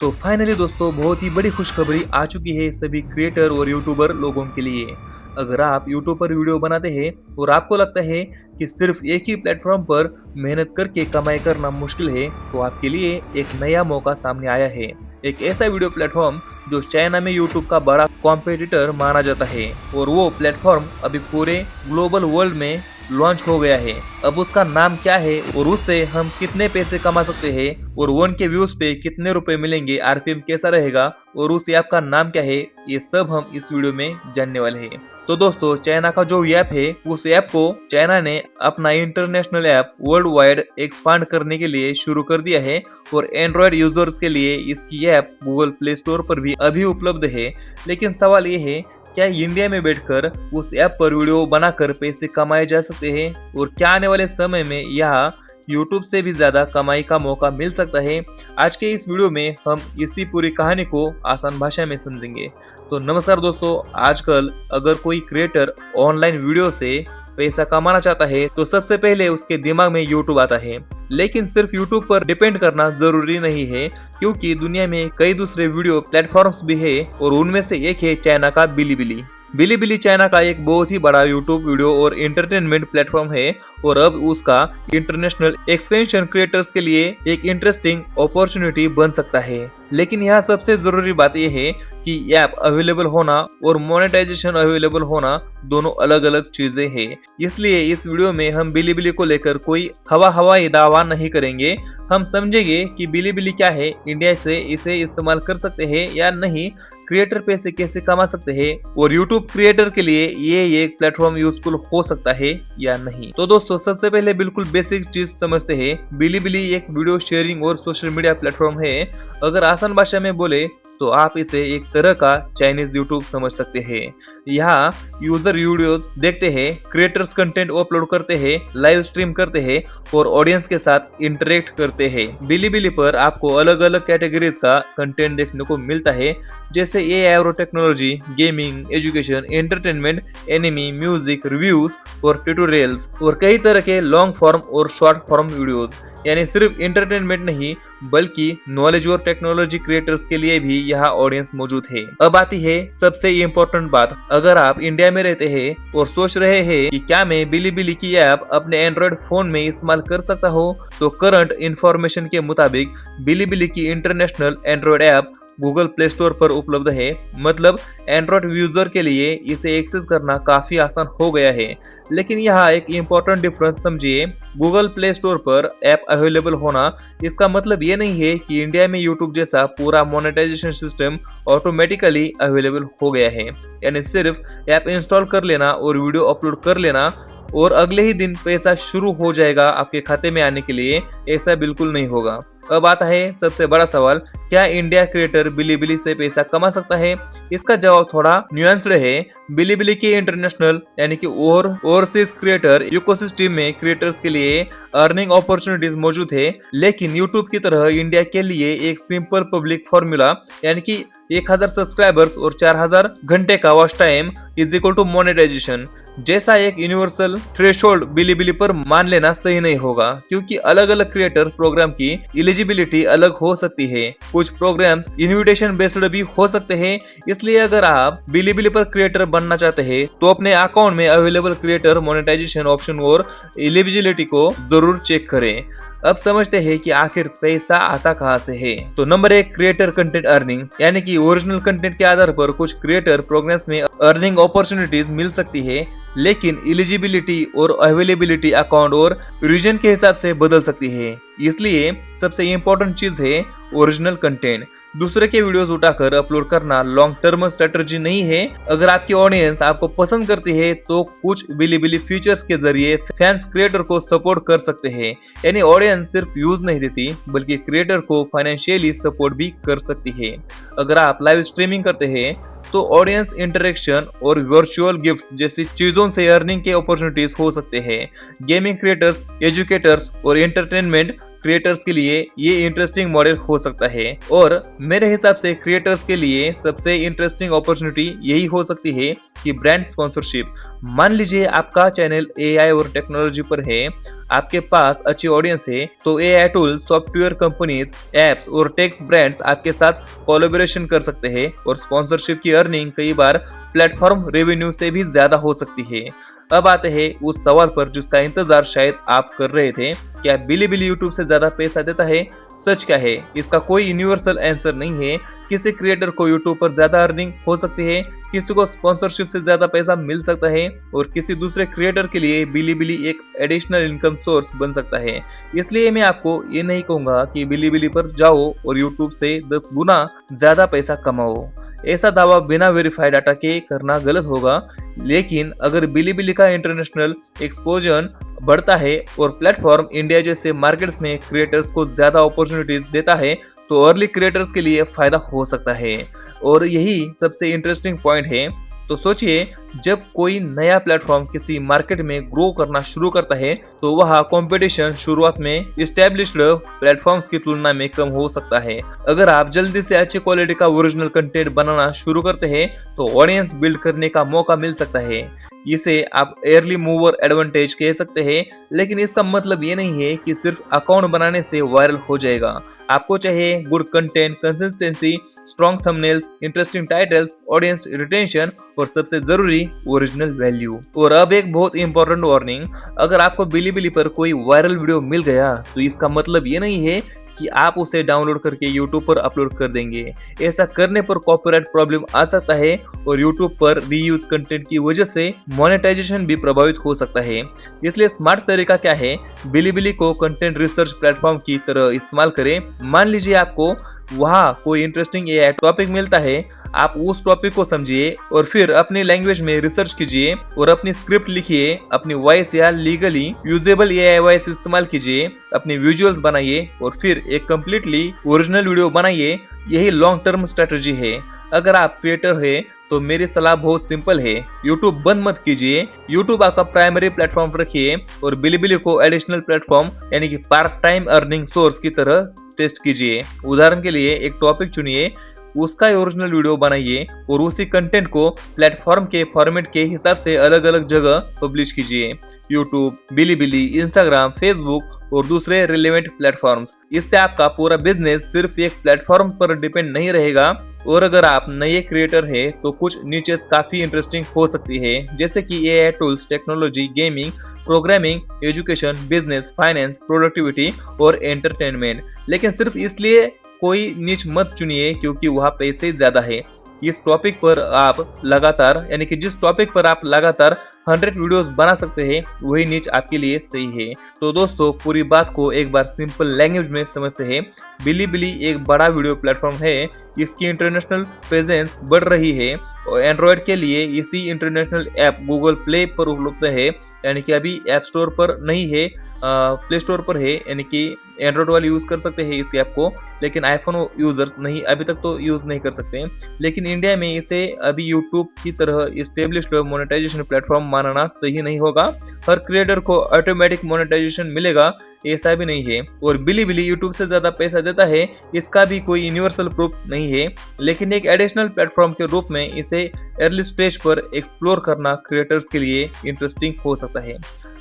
तो फाइनली दोस्तों बहुत ही बड़ी खुशखबरी आ चुकी है सभी क्रिएटर और यूट्यूबर लोगों के लिए। अगर आप यूट्यूब पर वीडियो बनाते हैं और आपको लगता है कि सिर्फ एक ही प्लेटफॉर्म पर मेहनत करके कमाई करना मुश्किल है, तो आपके लिए एक नया मौका सामने आया है। एक ऐसा वीडियो प्लेटफॉर्म जो चाइना में यूट्यूब का बड़ा कॉम्पिटिटर माना जाता है, और वो प्लेटफॉर्म अभी पूरे ग्लोबल वर्ल्ड में लॉन्च हो गया है। अब उसका नाम क्या है और उससे हम कितने पैसे कमा सकते हैं और 1 के व्यूज पे कितने रुपए मिलेंगे, आरपीएम कैसा रहेगा और उस ऐप का नाम क्या है, ये सब हम इस वीडियो में जानने वाले हैं। तो दोस्तों, चाइना का जो ऐप है, उस ऐप को चाइना ने अपना international app world wide expand करने के लिए शुरू कर दिया है, और एंड्रॉयड यूजर्स के लिए इसकी ऐप गूगल प्ले स्टोर पर भी अभी उपलब्ध है। लेकिन सवाल ये है, क्या इंडिया में बैठकर उस ऐप पर वीडियो बनाकर पैसे कमाए जा सकते हैं, और क्या आने वाले समय में यहाँ यूट्यूब से भी ज्यादा कमाई का मौका मिल सकता है? आज के इस वीडियो में हम इसी पूरी कहानी को आसान भाषा में समझेंगे। तो नमस्कार दोस्तों, आजकल अगर कोई क्रिएटर ऑनलाइन वीडियो से पैसा कमाना चाहता है तो सबसे पहले उसके दिमाग में यूट्यूब आता है। लेकिन सिर्फ यूट्यूब पर डिपेंड करना जरूरी नहीं है, क्योंकि दुनिया में कई दूसरे वीडियो प्लेटफॉर्म्स भी है, और उनमें से एक है चाइना का बिलीबिली। बिलीबिली चाइना का एक बहुत ही बड़ा यूट्यूब वीडियो और एंटरटेनमेंट प्लेटफॉर्म है, और अब उसका इंटरनेशनल एक्सपेंशन क्रिएटर्स के लिए एक इंटरेस्टिंग अपॉर्चुनिटी बन सकता है। लेकिन यहाँ सबसे जरूरी बात यह है कि ऐप अवेलेबल होना और मोनेटाइजेशन अवेलेबल होना दोनों अलग अलग चीजें हैं। इसलिए इस वीडियो में हम बिलीबिली को लेकर कोई हवाई दावा नहीं करेंगे। हम समझेंगे कि बिलीबिली क्या है, इंडिया से इसे इस्तेमाल कर सकते हैं या नहीं, क्रिएटर पैसे कैसे कमा सकते हैं, और यूट्यूब क्रिएटर के लिए ये एक प्लेटफॉर्म यूजफुल हो सकता है या नहीं। तो दोस्तों, सबसे पहले बिल्कुल बेसिक चीज समझते हैं। बिलीबिली एक वीडियो शेयरिंग और सोशल मीडिया प्लेटफॉर्म है। अगर आसान भाषा में बोले तो आप इसे एक तरह का चाइनीज यूट्यूब समझ सकते हैं। यहाँ यूजर वीडियोस देखते हैं, क्रिएटर्स कंटेंट अपलोड करते हैं, लाइव स्ट्रीम करते हैं और ऑडियंस के साथ इंटरेक्ट करते हैं। बिलीबिली पर आपको अलग अलग कैटेगरीज का कंटेंट देखने को मिलता है, जैसे एआई और technology, gaming, education, entertainment, enemy, music, reviews और ट्यूटोरियल्स, और कई तरह के लॉन्ग फॉर्म और शॉर्ट फॉर्म वीडियोस। यानी सिर्फ एंटरटेनमेंट नहीं, बल्कि नॉलेज और टेक्नोलॉजी क्रिएटर्स के लिए भी यहाँ ऑडियंस मौजूद है। अब आती है सबसे इम्पोर्टेंट बात। अगर आप इंडिया में रहते हैं और सोच रहे हैं कि क्या मैं बिलीबिली की ऐप अपने एंड्रॉइड फोन में इस्तेमाल कर सकता हूँ, तो करंट इंफॉर्मेशन के मुताबिक बिलीबिली की international Android app Google play store पर उपलब्ध है। मतलब एंड्रॉइड यूजर के लिए इसे एक्सेस करना काफी आसान हो गया है। लेकिन यहाँ एक इम्पोर्टेंट डिफरेंस समझिए। गूगल प्ले स्टोर पर ऐप अवेलेबल होना, इसका मतलब ये नहीं है कि इंडिया में यूट्यूब जैसा पूरा मोनेटाइजेशन सिस्टम ऑटोमेटिकली अवेलेबल हो गया है। यानी सिर्फ ऐप इंस्टॉल कर लेना और वीडियो अपलोड कर लेना और अगले ही दिन पैसा शुरू हो जाएगा आपके खाते में आने के लिए, ऐसा बिल्कुल नहीं होगा। अब आता है सबसे बड़ा सवाल, क्या इंडिया क्रिएटर बिलीबिली से पैसा कमा सकता है? इसका जवाब थोड़ा न्यूएंस्ड है। बिलीबिली के इंटरनेशनल यानी कि ओवरसीज क्रिएटर इकोसिस्टम में क्रिएटर्स के लिए अर्निंग अपॉर्चुनिटीज मौजूद है, लेकिन यूट्यूब की तरह इंडिया के लिए एक सिंपल पब्लिक फॉर्मूला यानी कि 1000 सब्सक्राइबर्स और 4000 घंटे का watch time is equal to monetization जैसा एक यूनिवर्सल थ्रेशोल्ड बिलीबिली पर मान लेना सही नहीं होगा, क्योंकि अलग अलग क्रिएटर प्रोग्राम की एलिजिबिलिटी अलग हो सकती है। कुछ प्रोग्राम्स इनविटेशन बेस्ड भी हो सकते हैं। इसलिए अगर आप बिलीबिली पर क्रिएटर बनना चाहते हैं तो अपने अकाउंट में अवेलेबल क्रिएटर मोनेटाइजेशन ऑप्शन और एलिजिबिलिटी को जरूर चेक करें। अब समझते हैं कि आखिर पैसा आता कहां से है। तो नंबर 1, क्रिएटर कंटेंट अर्निंग, यानी कि ओरिजिनल कंटेंट के आधार पर कुछ क्रिएटर प्रोग्राम्स में अर्निंग अपॉर्चुनिटीज मिल सकती है, लेकिन एलिजिबिलिटी और अवेलेबिलिटी अकाउंट और रीजन के हिसाब से बदल सकती है। इसलिए सबसे इम्पोर्टेंट चीज है ओरिजिनल कंटेंट। दूसरे के वीडियोस उठाकर अपलोड करना लॉन्ग टर्म स्ट्रेटजी नहीं है। अगर आपकी ऑडियंस आपको पसंद करती है तो कुछ बिलीबिली फीचर्स के जरिए फैंस क्रिएटर को सपोर्ट कर सकते हैं। यानी ऑडियंस सिर्फ व्यूज नहीं देती, बल्कि क्रिएटर को फाइनेंशियली सपोर्ट भी कर सकती है। अगर आप लाइव स्ट्रीमिंग करते हैं तो ऑडियंस इंटरेक्शन और वर्चुअल गिफ्ट्स जैसी चीजों से अर्निंग के अपॉर्चुनिटीज हो सकते हैं। गेमिंग क्रिएटर्स, एजुकेटर्स और एंटरटेनमेंट क्रिएटर्स के लिए ये इंटरेस्टिंग मॉडल हो सकता है, और मेरे हिसाब से क्रिएटर्स के लिए सबसे इंटरेस्टिंग अपॉर्चुनिटी यही हो सकती है कि ब्रांड स्पॉन्सरशिप। मान लीजिए आपका चैनल एआई और टेक्नोलॉजी पर है, आपके पास अच्छी ऑडियंस है, तो AI tool, software companies, apps और टेक्स ब्रांड्स आपके साथ कोलैबोरेशन कर सकते हैं और स्पॉन्सरशिप की अर्निंग कई बार प्लेटफॉर्म रेवेन्यू से भी ज्यादा हो सकती है। अब आते हैं उस सवाल पर जिसका इंतजार शायद आप कर रहे थे, क्या बिलीबिली यूट्यूब से ज्यादा पैसा देता है? सच क्या है? इसका कोई यूनिवर्सल आंसर नहीं है। किसी क्रिएटर को यूट्यूब पर ज्यादा अर्निंग हो सकती है, किसी को स्पॉन्सरशिप से ज्यादा पैसा मिल सकता है और किसी दूसरे क्रिएटर के लिए बिलीबिली एक एडिशनल इनकम सोर्स बन सकता है। इसलिए मैं आपको ये नहीं कहूंगा कि बिलीबिली पर जाओ और यूट्यूब से 10 गुना ज्यादा पैसा कमाओ। ऐसा दावा बिना वेरीफाइड डाटा के करना गलत होगा। लेकिन अगर बिलीबिली का इंटरनेशनल एक्सपोजर बढ़ता है और प्लेटफॉर्म इंडिया जैसे मार्केट्स में क्रिएटर्स को ज्यादा अपॉर्चुनिटीज देता है तो अर्ली क्रिएटर्स के लिए फायदा हो सकता है। और यही सबसे इंटरेस्टिंग पॉइंट है। तो सोचिए, जब कोई नया प्लेटफॉर्म किसी मार्केट में ग्रो करना शुरू करता है तो वहाँ कंपटीशन शुरुआत में एस्टैब्लिश्ड प्लेटफॉर्म्स की तुलना में कम हो सकता है। अगर आप जल्दी से अच्छी क्वालिटी का ओरिजिनल कंटेंट बनाना शुरू करते हैं तो ऑडियंस बिल्ड करने का मौका मिल सकता है। इसे आप अर्ली मूवर एडवांटेज कह सकते हैं, लेकिन इसका मतलब ये नहीं है कि सिर्फ अकाउंट बनाने से वायरल हो जाएगा। आपको चाहिए good content, consistency, strong thumbnails, interesting titles, audience retention और सबसे जरूरी ओरिजिनल वैल्यू। और अब एक बहुत इंपॉर्टेंट वार्निंग, अगर आपको बिलीबिली पर कोई वायरल वीडियो मिल गया तो इसका मतलब ये नहीं है कि आप उसे डाउनलोड करके YouTube पर अपलोड कर देंगे। ऐसा करने पर कॉपीराइट प्रॉब्लम आ सकता है और YouTube पर रीयूज कंटेंट की वजह से मोनेटाइजेशन भी प्रभावित हो सकता है। इसलिए स्मार्ट तरीका क्या है? बिलीबिली को कंटेंट रिसर्च प्लेटफॉर्म की तरह इस्तेमाल करें। मान लीजिए आपको वहाँ कोई इंटरेस्टिंग एआई टॉपिक मिलता है, आप उस टॉपिक को समझिए और फिर अपनी लैंग्वेज में रिसर्च कीजिए और अपनी स्क्रिप्ट लिखिए, अपनी वॉइस या लीगली यूजेबल एआई वॉइस इस्तेमाल कीजिए, अपने विजुअल्स बनाइए और फिर एक कंप्लीटली ओरिजिनल वीडियो बनाइए। यही लॉन्ग टर्म स्ट्रेटजी है। अगर आप क्रिएटर है तो मेरी सलाह बहुत सिंपल है, यूट्यूब बंद मत कीजिए। यूट्यूब आपका प्राइमरी प्लेटफॉर्म रखिए और बिलीबिली को एडिशनल प्लेटफॉर्म यानी कि पार्ट टाइम अर्निंग सोर्स की तरह टेस्ट कीजिए। उदाहरण के लिए एक टॉपिक चुनिए, उसका ओरिजिनल वीडियो बनाइए और उसी कंटेंट को प्लेटफॉर्म के फॉर्मेट के हिसाब से अलग अलग जगह पब्लिश कीजिए, यूट्यूब, बिलीबिली, इंस्टाग्राम, फेसबुक और दूसरे रिलेवेंट प्लेटफॉर्म्स। इससे आपका पूरा बिजनेस सिर्फ एक प्लेटफॉर्म पर डिपेंड नहीं रहेगा। और अगर आप नए क्रिएटर हैं तो कुछ नीचेस काफी इंटरेस्टिंग हो सकती है, जैसे कि AI tools, technology, gaming, programming, education, business, finance, productivity और एंटरटेनमेंट। लेकिन सिर्फ इसलिए कोई नीच मत चुनिए क्योंकि वहाँ पैसे ज्यादा है। इस टॉपिक पर आप लगातार यानी कि जिस टॉपिक पर आप लगातार 100 वीडियोस बना सकते हैं वही नीच आपके लिए सही है। तो दोस्तों, पूरी बात को एक बार सिंपल लैंग्वेज में समझते हैं। बिलीबिली एक बड़ा वीडियो प्लेटफॉर्म है, इसकी इंटरनेशनल प्रेजेंस बढ़ रही है और एंड्रॉयड के लिए इसी इंटरनेशनल ऐप गूगल प्ले पर उपलब्ध है, यानी कि अभी ऐप स्टोर पर नहीं है, प्ले स्टोर पर है, यानी कि एंड्रॉयड वाले यूज कर सकते हैं इस ऐप को, लेकिन आईफोन यूजर्स नहीं, अभी तक तो यूज नहीं कर सकते। लेकिन इंडिया में इसे अभी यूट्यूब की तरह एस्टेब्लिश्ड मोनेटाइजेशन प्लेटफॉर्म मानना सही नहीं होगा। हर क्रिएटर को ऑटोमेटिक मोनेटाइजेशन मिलेगा ऐसा भी नहीं है। और बिलीबिली यूट्यूब से ज्यादा पैसा देता है इसका भी कोई यूनिवर्सल प्रूफ नहीं है, लेकिन एक एडिशनल प्लेटफॉर्म के रूप में इसे अर्ली स्टेज पर एक्सप्लोर करना क्रिएटर्स के लिए इंटरेस्टिंग हो सकता है।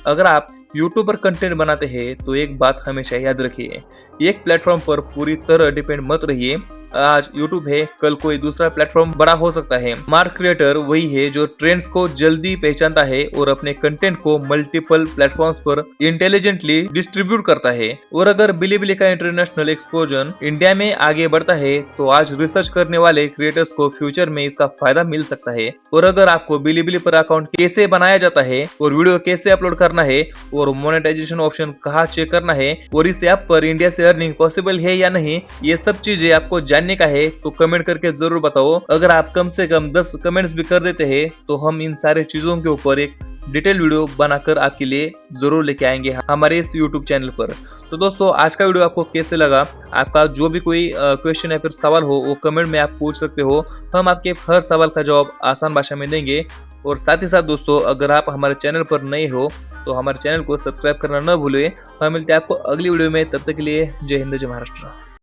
अगर आप यूट्यूब पर कंटेंट बनाते हैं तो एक बात हमेशा याद रखिए, एक प्लेटफॉर्म पर पूरी तरह डिपेंड मत रहिए। आज यूट्यूब है, कल कोई दूसरा प्लेटफॉर्म बड़ा हो सकता है। स्मार्ट क्रिएटर वही है जो ट्रेंड्स को जल्दी पहचानता है और अपने कंटेंट को मल्टीपल प्लेटफॉर्म्स पर इंटेलिजेंटली डिस्ट्रीब्यूट करता है। और अगर बिलीबिली का इंटरनेशनल एक्सपोजर इंडिया में आगे बढ़ता है तो आज रिसर्च करने वाले क्रिएटर्स को फ्यूचर में इसका फायदा मिल सकता है। और अगर आपको बिलीबिली पर अकाउंट कैसे बनाया जाता है और वीडियो कैसे अपलोड करना है और मोनेटाइजेशन ऑप्शन कहाँ चेक करना है और इस ऐप पर इंडिया से अर्निंग पॉसिबल है या नहीं, ये सब चीजें आपको जानने का है तो कमेंट करके जरूर बताओ। अगर आप कम से कम 10 कमेंट्स भी कर देते हैं तो हम इन सारे चीजों के ऊपर एक डिटेल वीडियो बनाकर आपके लिए जरूर लेके आएंगे हमारे इस YouTube चैनल पर। तो दोस्तों, आज का वीडियो आपको कैसे लगा? आपका जो भी कोई क्वेश्चन या फिर सवाल हो वो कमेंट में आप पूछ सकते हो, हम आपके हर सवाल का जवाब आसान भाषा में देंगे। और साथ ही साथ दोस्तों, अगर आप हमारे चैनल पर नए हो तो हमारे चैनल को सब्सक्राइब करना न भूलें। हम मिलते हैं आपको अगली वीडियो में, तब तक के लिए जय हिंद, जय महाराष्ट्र।